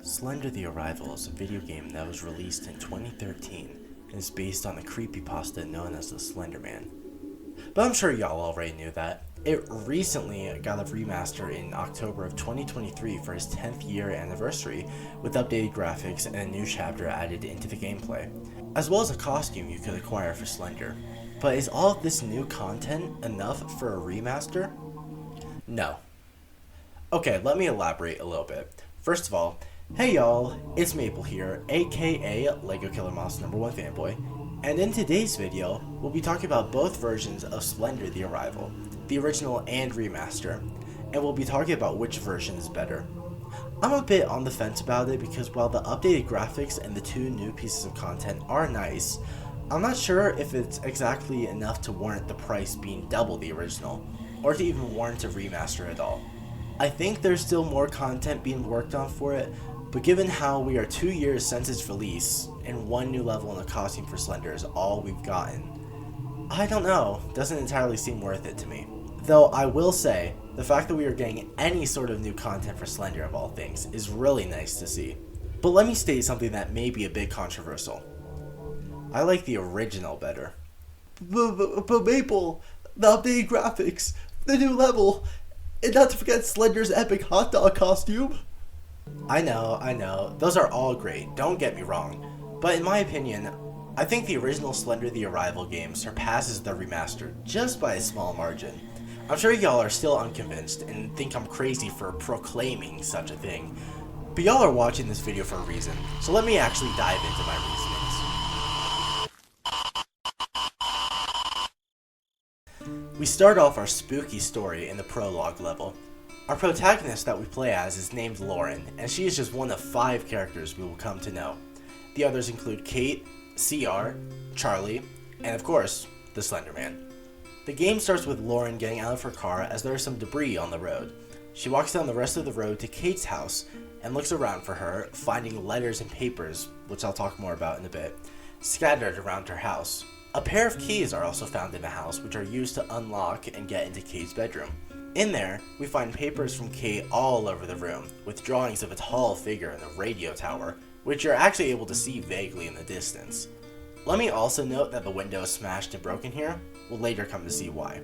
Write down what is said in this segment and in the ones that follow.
Slender the Arrival is a video game that was released in 2013 and is based on the creepypasta known as the Slender Man. But I'm sure y'all already knew that. It recently got a remaster in October of 2023 for its 10th year anniversary, with updated graphics and a new chapter added into the gameplay, as well as a costume you could acquire for Slender. But is all of this new content enough for a remaster? No. Okay, let me elaborate a little bit. First of all, hey y'all, it's Maple here, aka Lego Killer Moss #1 fanboy, and in today's video, we'll be talking about both versions of Slender the Arrival, the original and remaster, and we'll be talking about which version is better. I'm a bit on the fence about it because while the updated graphics and the two new pieces of content are nice, I'm not sure if it's exactly enough to warrant the price being double the original, or to even warrant a remaster at all. I think there's still more content being worked on for it, but given how we are 2 years since its release, and one new level in the costume for Slender is all we've gotten, I don't know, doesn't entirely seem worth it to me. Though I will say, the fact that we are getting any sort of new content for Slender of all things is really nice to see. But let me state something that may be a bit controversial. I like the original better. But Maple, the updated graphics, the new level, and not to forget Slender's epic hot dog costume. I know, those are all great, don't get me wrong, but in my opinion, I think the original Slender the Arrival game surpasses the remaster just by a small margin. I'm sure y'all are still unconvinced and think I'm crazy for proclaiming such a thing, but y'all are watching this video for a reason, so let me actually dive into my reasonings. We start off our spooky story in the prologue level. Our protagonist that we play as is named Lauren, and she is just one of 5 characters we will come to know. The others include Kate, CR, Charlie, and of course, the Slender Man. The game starts with Lauren getting out of her car as there is some debris on the road. She walks down the rest of the road to Kate's house and looks around for her, finding letters and papers, which I'll talk more about in a bit, scattered around her house. A pair of keys are also found in the house, which are used to unlock and get into Kate's bedroom. In there, we find papers from Kate all over the room, with drawings of a tall figure in a radio tower, which you're actually able to see vaguely in the distance. Let me also note that the window is smashed and broken here. We'll later come to see why.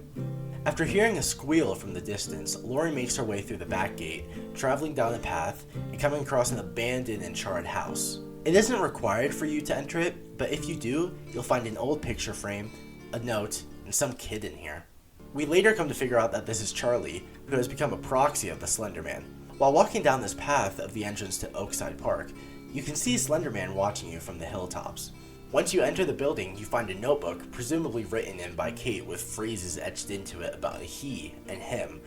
After hearing a squeal from the distance, Lori makes her way through the back gate, traveling down a path, and coming across an abandoned and charred house. It isn't required for you to enter it, but if you do, you'll find an old picture frame, a note, and some kid in here. We later come to figure out that this is Charlie, who has become a proxy of the Slender Man. While walking down this path of the entrance to Oakside Park, you can see Slender Man watching you from the hilltops. Once you enter the building, you find a notebook, presumably written in by Kate with phrases etched into it about a he and him,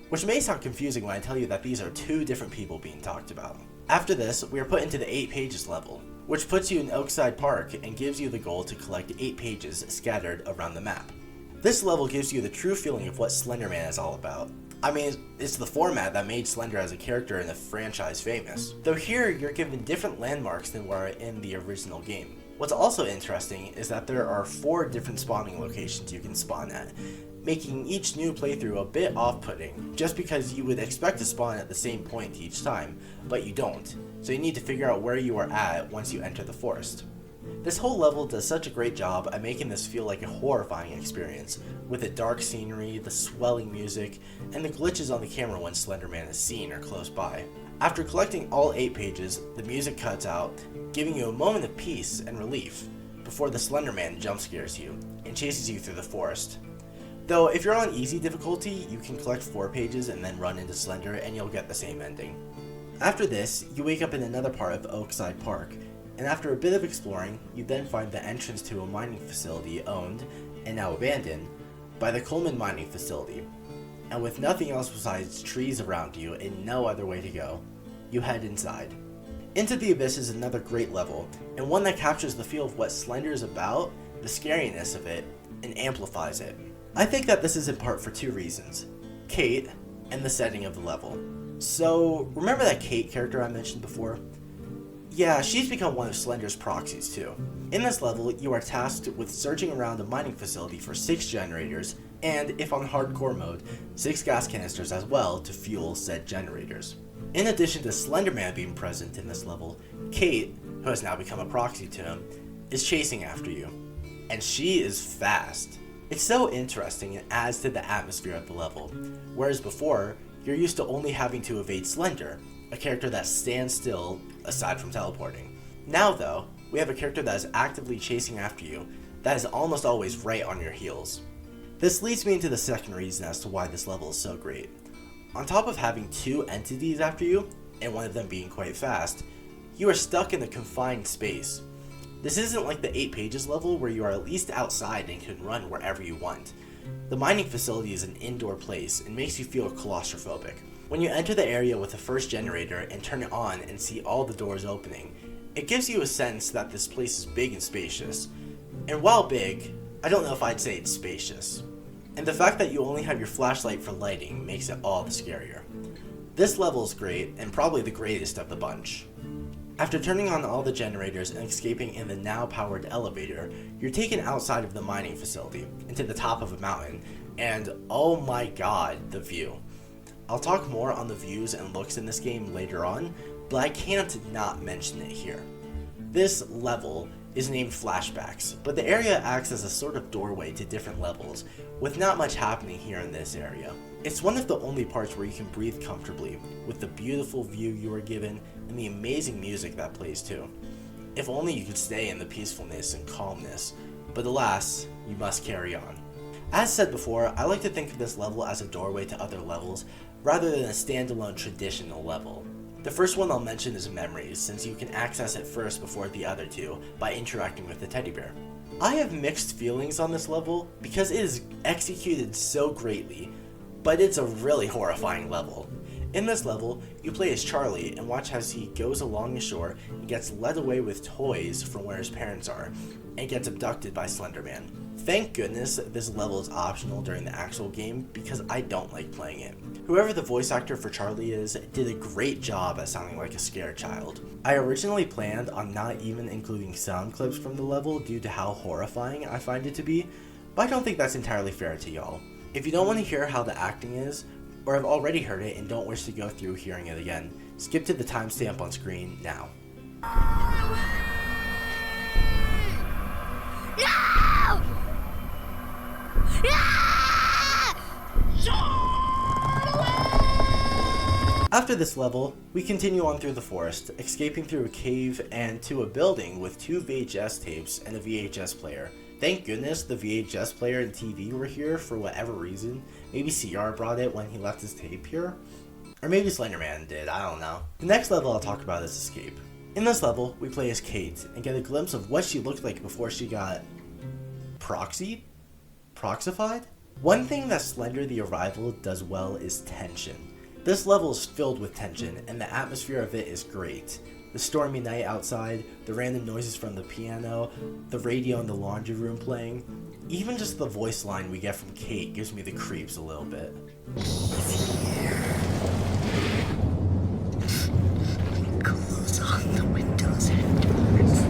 which may sound confusing when I tell you that these are 2 different people being talked about. After this, we are put into the 8 pages level, which puts you in Oakside Park and gives you the goal to collect 8 pages scattered around the map. This level gives you the true feeling of what Slender Man is all about. I mean, it's the format that made Slender as a character in the franchise famous. Though here, you're given different landmarks than were in the original game. What's also interesting is that there are 4 different spawning locations you can spawn at, making each new playthrough a bit off-putting, just because you would expect to spawn at the same point each time, but you don't, so you need to figure out where you are at once you enter the forest. This whole level does such a great job at making this feel like a horrifying experience, with the dark scenery, the swelling music, and the glitches on the camera when Slender Man is seen or close by. After collecting all 8 pages, the music cuts out, giving you a moment of peace and relief, before the Slender Man jump scares you and chases you through the forest. Though if you're on easy difficulty, you can collect 4 pages and then run into Slender and you'll get the same ending. After this, you wake up in another part of Oakside Park, and after a bit of exploring, you then find the entrance to a mining facility owned, and now abandoned, by the Coleman Mining Facility. And with nothing else besides trees around you and no other way to go, you head inside. Into the Abyss is another great level, and one that captures the feel of what Slender is about, the scariness of it, and amplifies it. I think that this is in part for 2 reasons: Kate, and the setting of the level. So, remember that Kate character I mentioned before? Yeah, she's become one of Slender's proxies too. In this level, you are tasked with searching around a mining facility for 6 generators, and if on hardcore mode, 6 gas canisters as well to fuel said generators. In addition to Slender Man being present in this level, Kate, who has now become a proxy to him, is chasing after you. And she is fast. It's so interesting and adds to the atmosphere of the level, whereas before, you're used to only having to evade Slender, a character that stands still aside from teleporting. Now though, we have a character that is actively chasing after you, that is almost always right on your heels. This leads me into the second reason as to why this level is so great. On top of having two entities after you, and one of them being quite fast, you are stuck in a confined space. This isn't like the 8 pages level where you are at least outside and can run wherever you want. The mining facility is an indoor place and makes you feel claustrophobic. When you enter the area with the first generator and turn it on and see all the doors opening, it gives you a sense that this place is big and spacious. And while big, I don't know if I'd say it's spacious. And the fact that you only have your flashlight for lighting makes it all the scarier. This level is great, and probably the greatest of the bunch. After turning on all the generators and escaping in the now powered elevator, you're taken outside of the mining facility, into the top of a mountain, and oh my god, the view. I'll talk more on the views and looks in this game later on, but I can't not mention it here. This level is named Flashbacks, but the area acts as a sort of doorway to different levels, with not much happening here in this area. It's one of the only parts where you can breathe comfortably, with the beautiful view you are given and the amazing music that plays too. If only you could stay in the peacefulness and calmness, but alas, you must carry on. As said before, I like to think of this level as a doorway to other levels, rather than a standalone traditional level. The first one I'll mention is Memories, since you can access it first before the other two by interacting with the teddy bear. I have mixed feelings on this level because it is executed so greatly, but it's a really horrifying level. In this level, you play as Charlie and watch as he goes along the shore and gets led away with toys from where his parents are, and gets abducted by Slender Man. Thank goodness this level is optional during the actual game because I don't like playing it. Whoever the voice actor for Charlie is did a great job at sounding like a scared child. I originally planned on not even including sound clips from the level due to how horrifying I find it to be, but I don't think that's entirely fair to y'all. If you don't want to hear how the acting is, or have already heard it and don't wish to go through hearing it again, skip to the timestamp on screen now. No! After this level, we continue on through the forest, escaping through a cave and to a building with 2 VHS tapes and a VHS player. Thank goodness the VHS player and TV were here for whatever reason. Maybe CR brought it when he left his tape here? Or maybe Slender Man did, I don't know. The next level I'll talk about is Escape. In this level, we play as Kate and get a glimpse of what she looked like before she got proxied? Proxified? One thing that Slender the Arrival does well is tension. This level is filled with tension, and the atmosphere of it is great. The stormy night outside, the random noises from the piano, the radio in the laundry room playing, even just the voice line we get from Kate gives me the creeps a little bit. Close on the windows and doors.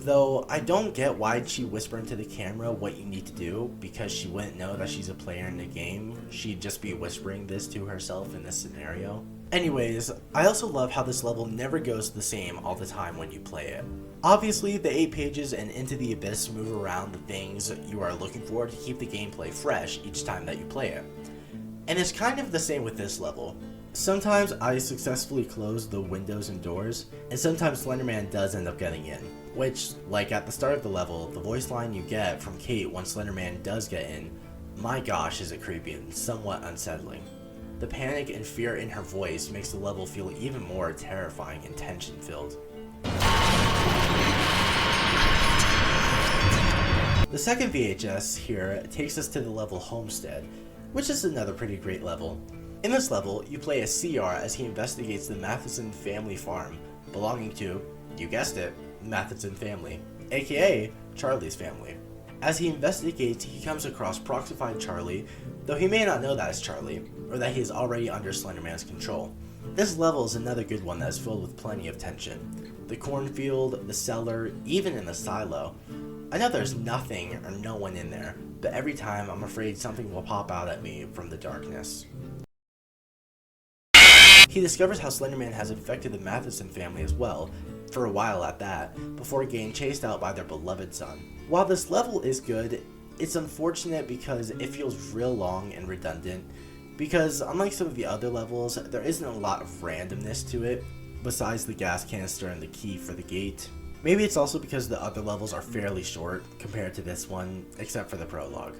Though I don't get why she whispered into the camera what you need to do, because she wouldn't know that she's a player in the game. She'd just be whispering this to herself in this scenario. Anyways, I also love how this level never goes the same all the time when you play it. Obviously, the 8 pages and Into the Abyss move around the things you are looking for to keep the gameplay fresh each time that you play it. And it's kind of the same with this level. Sometimes I successfully close the windows and doors, and sometimes Slender Man does end up getting in. Which, like at the start of the level, the voice line you get from Kate once Slender Man does get in, my gosh is it creepy and somewhat unsettling. The panic and fear in her voice makes the level feel even more terrifying and tension filled. The second VHS here takes us to the level Homestead, which is another pretty great level. In this level, you play as CR as he investigates the Matheson family farm, belonging to, you guessed it, Matheson family, aka Charlie's family. As he investigates, he comes across Proxified Charlie, though he may not know that it's Charlie, or that he is already under Slender Man's control. This level is another good one that is filled with plenty of tension. The cornfield, the cellar, even in the silo. I know there's nothing or no one in there, but every time I'm afraid something will pop out at me from the darkness. He discovers how Slenderman has infected the Matheson family as well, for a while at that, before getting chased out by their beloved son. While this level is good, it's unfortunate because it feels real long and redundant, because unlike some of the other levels, there isn't a lot of randomness to it, besides the gas canister and the key for the gate. Maybe it's also because the other levels are fairly short compared to this one, except for the prologue.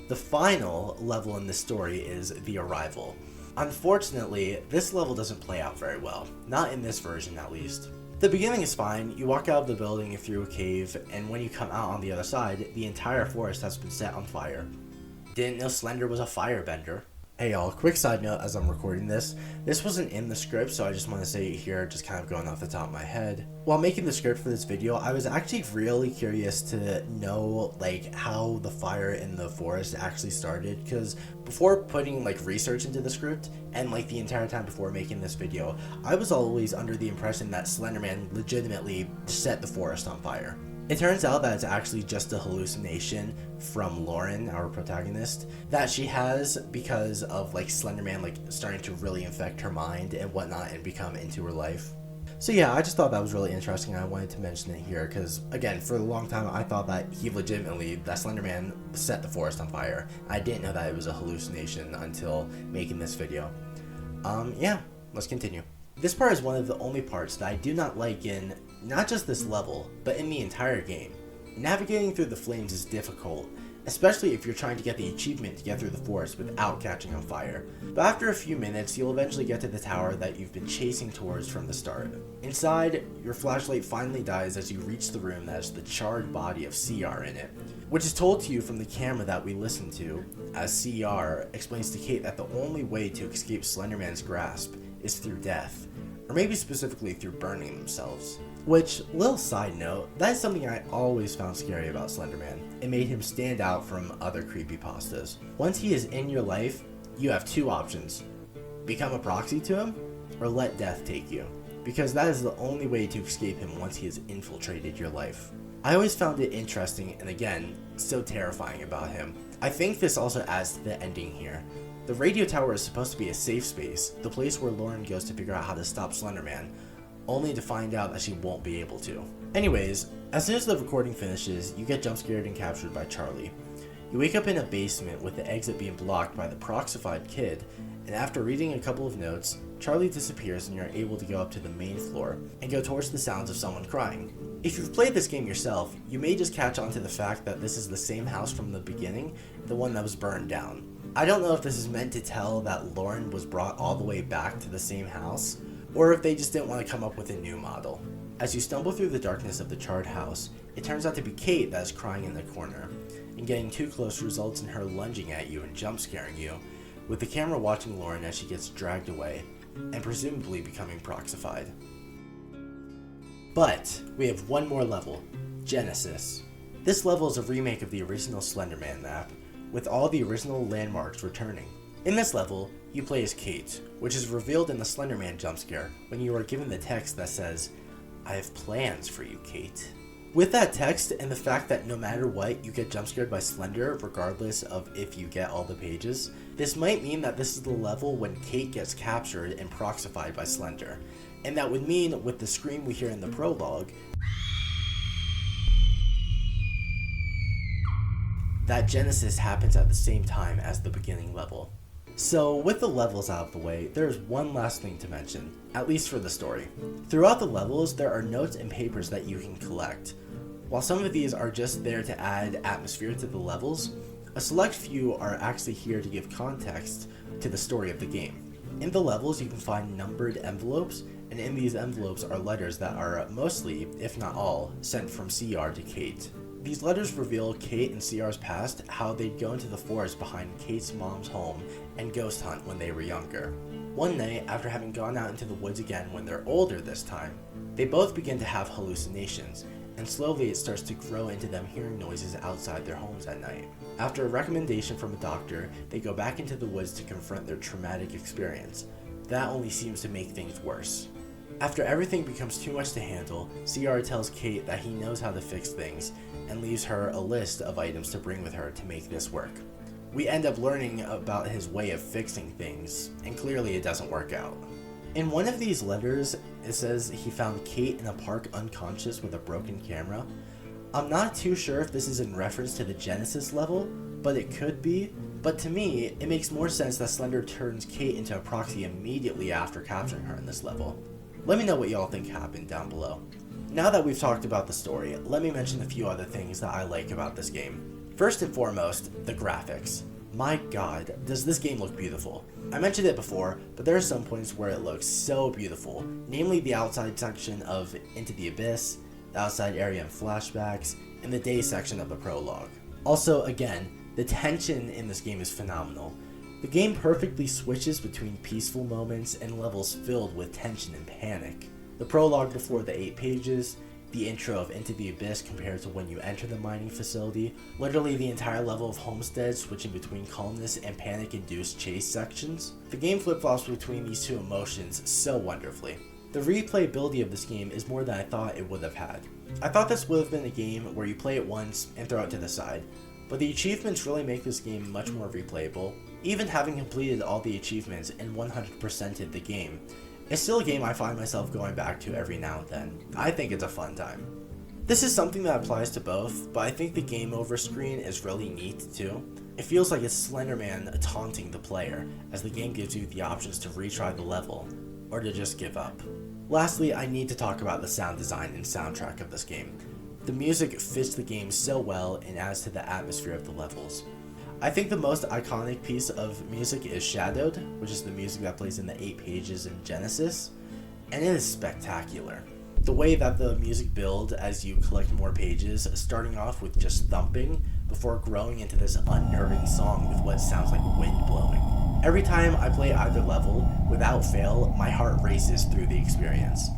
The final level in this story is The Arrival. Unfortunately, this level doesn't play out very well, not in this version at least. The beginning is fine. You walk out of the building and through a cave, and when you come out on the other side, the entire forest has been set on fire. Didn't know Slender was a firebender. Hey y'all, quick side note as I'm recording this wasn't in the script, so I just want to say it here, just kind of going off the top of my head. While making the script for this video, I was actually really curious to know like how the fire in the forest actually started, because before putting like research into the script, and like the entire time before making this video, I was always under the impression that Slenderman legitimately set the forest on fire. It turns out that it's actually just a hallucination from Lauren, our protagonist, that she has because of like Slenderman like starting to really infect her mind and whatnot and become into her life. So yeah, I just thought that was really interesting and I wanted to mention it here because, again, for a long time I thought that that Slenderman set the forest on fire. I didn't know that it was a hallucination until making this video. Yeah, let's continue. This part is one of the only parts that I do not like in not just this level, but in the entire game. Navigating through the flames is difficult, especially if you're trying to get the achievement to get through the forest without catching on fire. But after a few minutes, you'll eventually get to the tower that you've been chasing towards from the start. Inside, your flashlight finally dies as you reach the room that has the charred body of CR in it, which is told to you from the camera that we listen to, as CR explains to Kate that the only way to escape Slenderman's grasp is through death, or maybe specifically through burning themselves. Which, little side note, that is something I always found scary about Slenderman. It made him stand out from other creepypastas. Once he is in your life, you have two options. Become a proxy to him, or let death take you. Because that is the only way to escape him once he has infiltrated your life. I always found it interesting and again, so terrifying about him. I think this also adds to the ending here. The radio tower is supposed to be a safe space, the place where Lauren goes to figure out how to stop Slenderman, only to find out that she won't be able to. Anyways, as soon as the recording finishes, you get jump scared and captured by Charlie. You wake up in a basement with the exit being blocked by the proxified kid, and after reading a couple of notes, Charlie disappears and you're able to go up to the main floor and go towards the sounds of someone crying. If you've played this game yourself, you may just catch on to the fact that this is the same house from the beginning, the one that was burned down. I don't know if this is meant to tell that Lauren was brought all the way back to the same house, or if they just didn't want to come up with a new model. As you stumble through the darkness of the charred house, it turns out to be Kate that is crying in the corner, and getting too close results in her lunging at you and jump scaring you, with the camera watching Lauren as she gets dragged away, and presumably becoming proxified. But we have one more level, Genesis. This level is a remake of the original Slenderman map, with all the original landmarks returning. In this level, you play as Kate, which is revealed in the Slenderman jump scare when you are given the text that says, "I have plans for you, Kate." With that text and the fact that no matter what, you get jump scared by Slender regardless of if you get all the pages, this might mean that this is the level when Kate gets captured and proxified by Slender. And that would mean, with the scream we hear in the prologue, that Genesis happens at the same time as the beginning level. So, with the levels out of the way, there's one last thing to mention, at least for the story. Throughout the levels, there are notes and papers that you can collect. While some of these are just there to add atmosphere to the levels, a select few are actually here to give context to the story of the game. In the levels, you can find numbered envelopes, and in these envelopes are letters that are mostly, if not all, sent from CR to Kate. These letters reveal Kate and CR's past, how they'd go into the forest behind Kate's mom's home and ghost hunt when they were younger. One night, after having gone out into the woods again when they're older this time, they both begin to have hallucinations, and slowly it starts to grow into them hearing noises outside their homes at night. After a recommendation from a doctor, they go back into the woods to confront their traumatic experience. That only seems to make things worse. After everything becomes too much to handle, CR tells Kate that he knows how to fix things and leaves her a list of items to bring with her to make this work. We end up learning about his way of fixing things, and clearly it doesn't work out. In one of these letters, it says he found Kate in a park unconscious with a broken camera. I'm not too sure if this is in reference to the Genesis level, but it could be. But to me, it makes more sense that Slender turns Kate into a proxy immediately after capturing her in this level. Let me know what y'all think happened down below. Now that we've talked about the story, let me mention a few other things that I like about this game. First and foremost, the graphics. My god, does this game look beautiful. I mentioned it before, but there are some points where it looks so beautiful, namely the outside section of Into the Abyss, the outside area in flashbacks, and the day section of the prologue. Also, again, the tension in this game is phenomenal. The game perfectly switches between peaceful moments and levels filled with tension and panic. The prologue before the 8 pages, the intro of Into the Abyss compared to when you enter the mining facility, literally the entire level of Homestead switching between calmness and panic-induced chase sections. The game flip-flops between these two emotions so wonderfully. The replayability of this game is more than I thought it would have had. I thought this would have been a game where you play it once and throw it to the side, but the achievements really make this game much more replayable. Even having completed all the achievements and 100%ed the game, it's still a game I find myself going back to every now and then. I think it's a fun time. This is something that applies to both, but I think the game over screen is really neat too. It feels like it's Slender Man taunting the player, as the game gives you the options to retry the level, or to just give up. Lastly, I need to talk about the sound design and soundtrack of this game. The music fits the game so well and adds to the atmosphere of the levels. I think the most iconic piece of music is Shadowed, which is the music that plays in the 8 pages in Genesis, and it is spectacular. The way that the music builds as you collect more pages, starting off with just thumping, before growing into this unnerving song with what sounds like wind blowing. Every time I play either level, without fail, my heart races through the experience.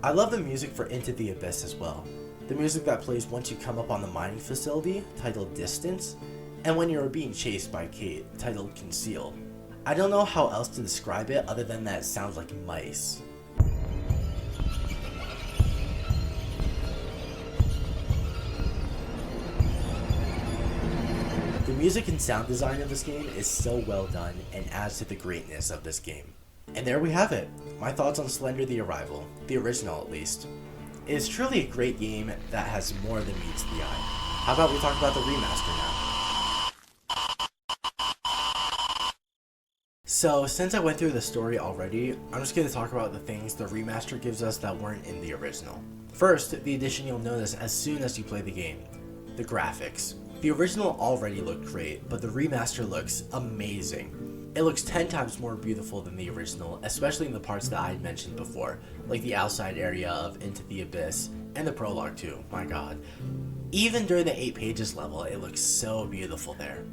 I love the music for Into the Abyss as well. The music that plays once you come up on the mining facility, titled Distance, and when you're being chased by Kate, titled Conceal. I don't know how else to describe it other than that it sounds like mice. The music and sound design of this game is so well done and adds to the greatness of this game. And there we have it, my thoughts on Slender the Arrival, the original at least. It is truly a great game that has more than meets the eye. How about we talk about the remaster now? So, since I went through the story already, I'm just going to talk about the things the remaster gives us that weren't in the original. First, the addition you'll notice as soon as you play the game. The graphics. The original already looked great, but the remaster looks amazing. It looks 10 times more beautiful than the original, especially in the parts that I had mentioned before, like the outside area of Into the Abyss, and the prologue too, my god. Even during the 8 pages level, it looks so beautiful there.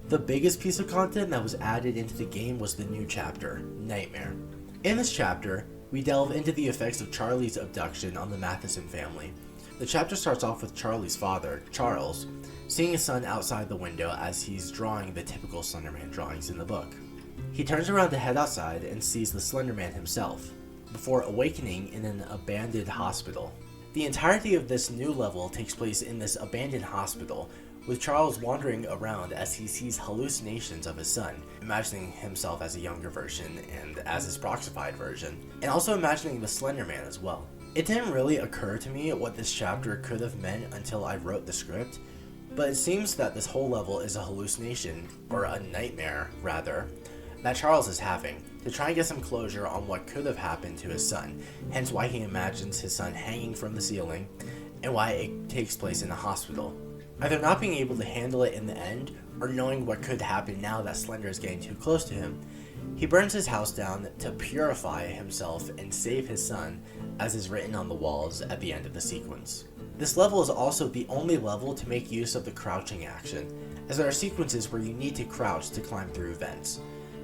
The biggest piece of content that was added into the game was the new chapter, Nightmare. In this chapter, we delve into the effects of Charlie's abduction on the Matheson family. The chapter starts off with Charlie's father, Charles, seeing his son outside the window as he's drawing the typical Slenderman drawings in the book. He turns around to head outside and sees the Slenderman himself, before awakening in an abandoned hospital. The entirety of this new level takes place in this abandoned hospital, with Charles wandering around as he sees hallucinations of his son, imagining himself as a younger version and as his proxified version, and also imagining the Slender Man as well. It didn't really occur to me what this chapter could have meant until I wrote the script, but it seems that this whole level is a hallucination, or a nightmare rather, that Charles is having, to try and get some closure on what could have happened to his son, hence why he imagines his son hanging from the ceiling, and why it takes place in a hospital. Either not being able to handle it in the end, or knowing what could happen now that Slender is getting too close to him, he burns his house down to purify himself and save his son, as is written on the walls at the end of the sequence. This level is also the only level to make use of the crouching action, as there are sequences where you need to crouch to climb through vents.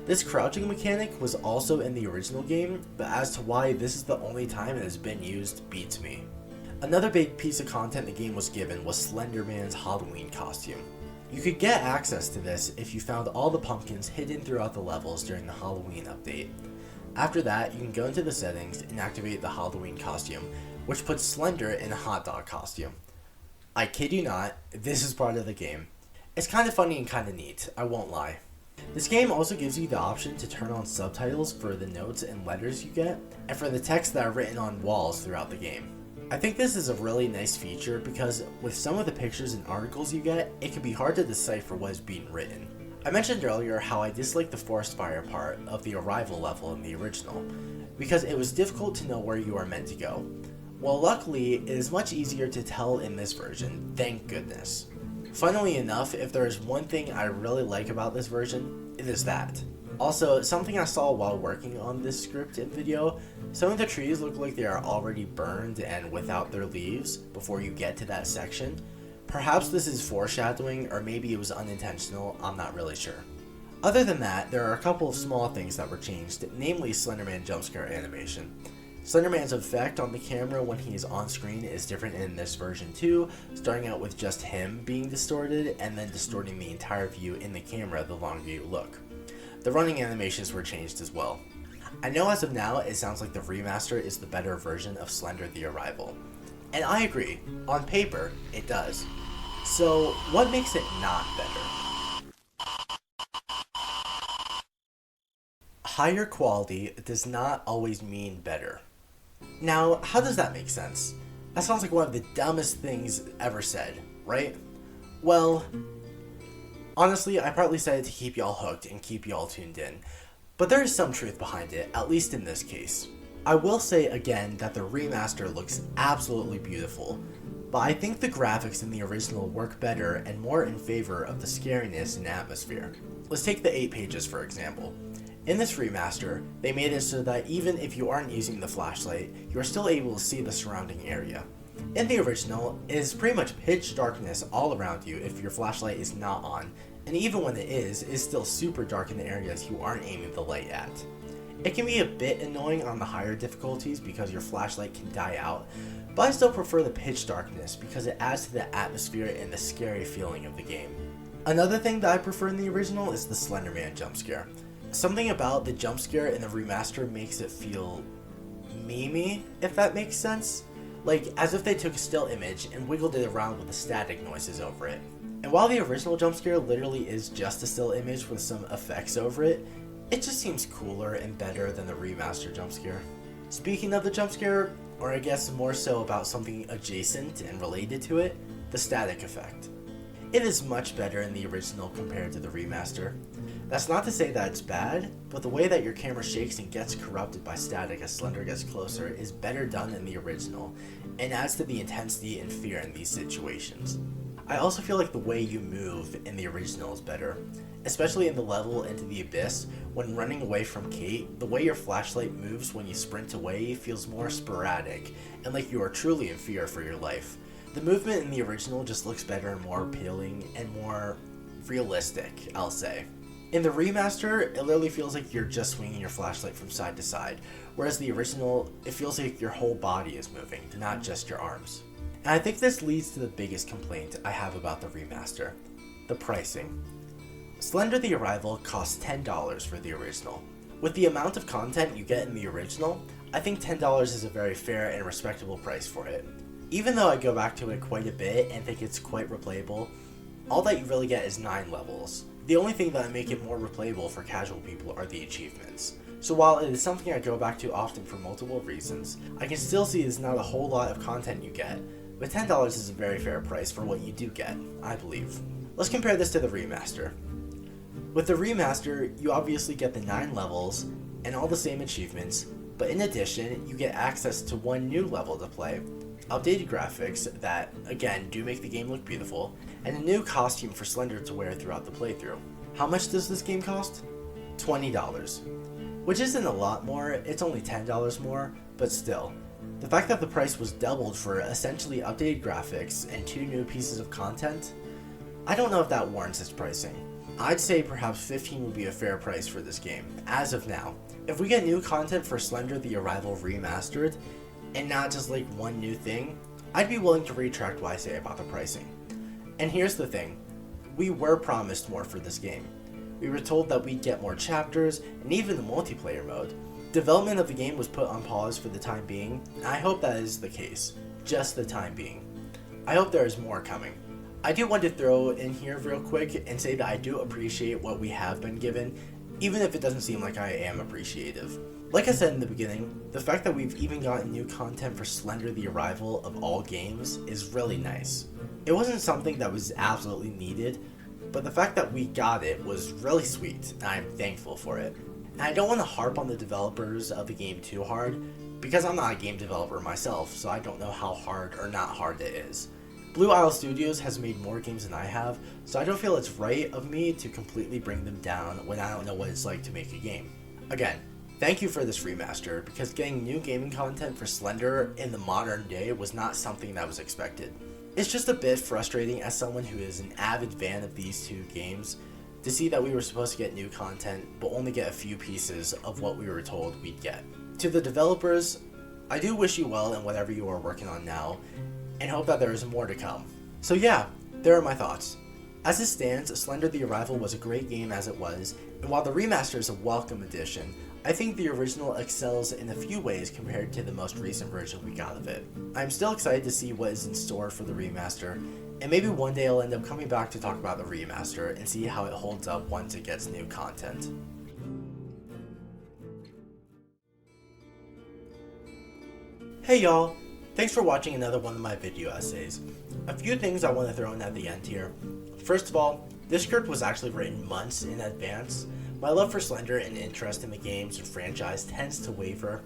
This crouching mechanic was also in the original game, but as to why this is the only time it has been used beats me. Another big piece of content the game was given was Slender Man's Halloween costume. You could get access to this if you found all the pumpkins hidden throughout the levels during the Halloween update. After that, you can go into the settings and activate the Halloween costume, which puts Slender in a hot dog costume. I kid you not, this is part of the game. It's kind of funny and kind of neat, I won't lie. This game also gives you the option to turn on subtitles for the notes and letters you get, and for the text that are written on walls throughout the game. I think this is a really nice feature because with some of the pictures and articles you get, it can be hard to decipher what is being written. I mentioned earlier how I dislike the forest fire part of the arrival level in the original, because it was difficult to know where you are meant to go. Well, luckily, it is much easier to tell in this version, thank goodness. Funnily enough, if there is one thing I really like about this version, it is that. Also, something I saw while working on this script and video, some of the trees look like they are already burned and without their leaves before you get to that section. Perhaps this is foreshadowing, or maybe it was unintentional, I'm not really sure. Other than that, there are a couple of small things that were changed, namely Slenderman jumpscare animation. Slenderman's effect on the camera when he is on screen is different in this version too, starting out with just him being distorted and then distorting the entire view in the camera the longer you look. The running animations were changed as well. I know as of now it sounds like the remaster is the better version of Slender the Arrival. And I agree, on paper it does. So what makes it not better? Higher quality does not always mean better. Now, how does that make sense? That sounds like one of the dumbest things ever said, right? Well, honestly, I partly said it to keep y'all hooked and keep y'all tuned in, but there is some truth behind it, at least in this case. I will say again that the remaster looks absolutely beautiful, but I think the graphics in the original work better and more in favor of the scariness and atmosphere. Let's take the 8 pages for example. In this remaster, they made it so that even if you aren't using the flashlight, you are still able to see the surrounding area. In the original, it is pretty much pitch darkness all around you if your flashlight is not on, and even when it is still super dark in the areas you aren't aiming the light at. It can be a bit annoying on the higher difficulties because your flashlight can die out, but I still prefer the pitch darkness because it adds to the atmosphere and the scary feeling of the game. Another thing that I prefer in the original is the Slenderman jumpscare. Something about the jump scare in the remaster makes it feel memey, if that makes sense. Like, as if they took a still image and wiggled it around with the static noises over it. And while the original jump scare literally is just a still image with some effects over it, it just seems cooler and better than the remaster jump scare. Speaking of the jump scare, or I guess more so about something adjacent and related to it, the static effect. It is much better in the original compared to the remaster. That's not to say that it's bad, but the way that your camera shakes and gets corrupted by static as Slender gets closer is better done in the original, and adds to the intensity and fear in these situations. I also feel like the way you move in the original is better, especially in the level into the abyss. When running away from Kate, the way your flashlight moves when you sprint away feels more sporadic, and like you are truly in fear for your life. The movement in the original just looks better and more appealing and more realistic, I'll say. In the remaster, it literally feels like you're just swinging your flashlight from side to side, whereas the original, it feels like your whole body is moving, not just your arms. And I think this leads to the biggest complaint I have about the remaster: the pricing. Slender the Arrival costs $10 for the original. With the amount of content you get in the original, I think $10 is a very fair and respectable price for it. Even though I go back to it quite a bit and think it's quite replayable, all that you really get is 9 levels. The only thing that make it more replayable for casual people are the achievements. So while it is something I go back to often for multiple reasons, I can still see it's not a whole lot of content you get, but $10 is a very fair price for what you do get, I believe. Let's compare this to the remaster. With the remaster, you obviously get the 9 levels and all the same achievements, but in addition, you get access to one new level to play, updated graphics that, again, do make the game look beautiful, and a new costume for Slender to wear throughout the playthrough. How much does this game cost? $20. Which isn't a lot more, it's only $10 more, but still. The fact that the price was doubled for essentially updated graphics and 2 new pieces of content, I don't know if that warrants its pricing. I'd say perhaps $15 would be a fair price for this game, as of now. If we get new content for Slender the Arrival Remastered, and not just like one new thing, I'd be willing to retract what I say about the pricing. And here's the thing, we were promised more for this game. We were told that we'd get more chapters, and even the multiplayer mode. Development of the game was put on pause for the time being, and I hope that is the case, just the time being. I hope there is more coming. I do want to throw in here real quick and say that I do appreciate what we have been given, even if it doesn't seem like I am appreciative. Like I said in the beginning, the fact that we've even gotten new content for Slender the Arrival of all games is really nice. It wasn't something that was absolutely needed, but the fact that we got it was really sweet, and I'm thankful for it. And I don't want to harp on the developers of the game too hard, because I'm not a game developer myself, so I don't know how hard or not hard it is. Blue Isle Studios has made more games than I have, so I don't feel it's right of me to completely bring them down when I don't know what it's like to make a game. Again, thank you for this remaster, because getting new gaming content for Slender in the modern day was not something that was expected. It's just a bit frustrating as someone who is an avid fan of these two games to see that we were supposed to get new content but only get a few pieces of what we were told we'd get. To the developers, I do wish you well in whatever you are working on now and hope that there is more to come. So yeah, there are my thoughts. As it stands, Slender the Arrival was a great game as it was, and while the remaster is a welcome addition, I think the original excels in a few ways compared to the most recent version we got of it. I'm still excited to see what is in store for the remaster, and maybe one day I'll end up coming back to talk about the remaster and see how it holds up once it gets new content. Hey y'all! Thanks for watching another one of my video essays. A few things I want to throw in at the end here. First of all, this script was actually written months in advance. My love for Slender and interest in the games and franchise tends to waver.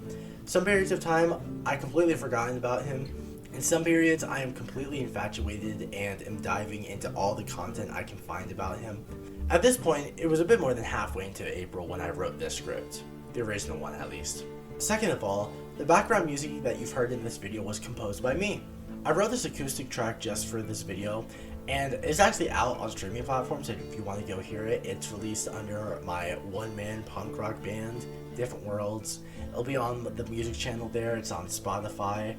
Some periods of time, I completely forgotten about him. In some periods, I am completely infatuated and am diving into all the content I can find about him. At this point, it was a bit more than halfway into April when I wrote this script. The original one, at least. Second of all, the background music that you've heard in this video was composed by me. I wrote this acoustic track just for this video, and it's actually out on streaming platforms, so if you want to go hear it, it's released under my one-man punk rock band, Different Worlds. It'll be on the music channel there, it's on Spotify.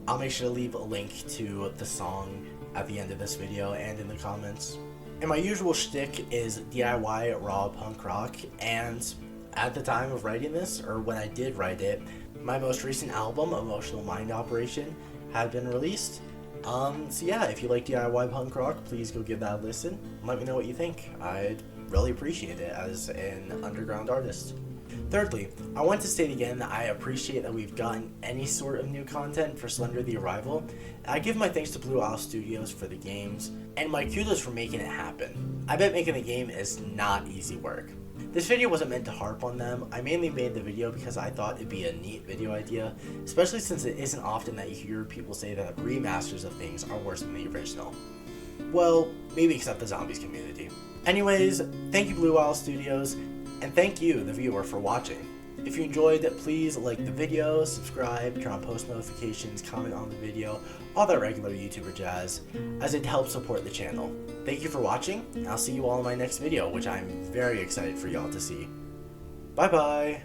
I'll make sure to leave a link to the song at the end of this video and in the comments. And my usual shtick is DIY raw punk rock, and at the time of writing this, or when I did write it, my most recent album, Emotional Mind Operation, had been released. So yeah, if you like DIY punk rock, please go give that a listen. Let me know what you think. I'd really appreciate it as an underground artist. Thirdly, I want to state again that I appreciate that we've gotten any sort of new content for Slender the Arrival. I give my thanks to Blue Isle Studios for the games, and my kudos for making it happen. I bet making a game is not easy work. This video wasn't meant to harp on them. I mainly made the video because I thought it'd be a neat video idea, especially since it isn't often that you hear people say that remasters of things are worse than the original. Well, maybe except the zombies community. Anyways, thank you Blue Isle Studios, and thank you, the viewer, for watching. If you enjoyed, please like the video, subscribe, turn on post notifications, comment on the video, all that regular YouTuber jazz, as it helps support the channel. Thank you for watching, and I'll see you all in my next video, which I'm very excited for y'all to see. Bye bye!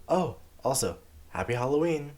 Oh, also, happy Halloween!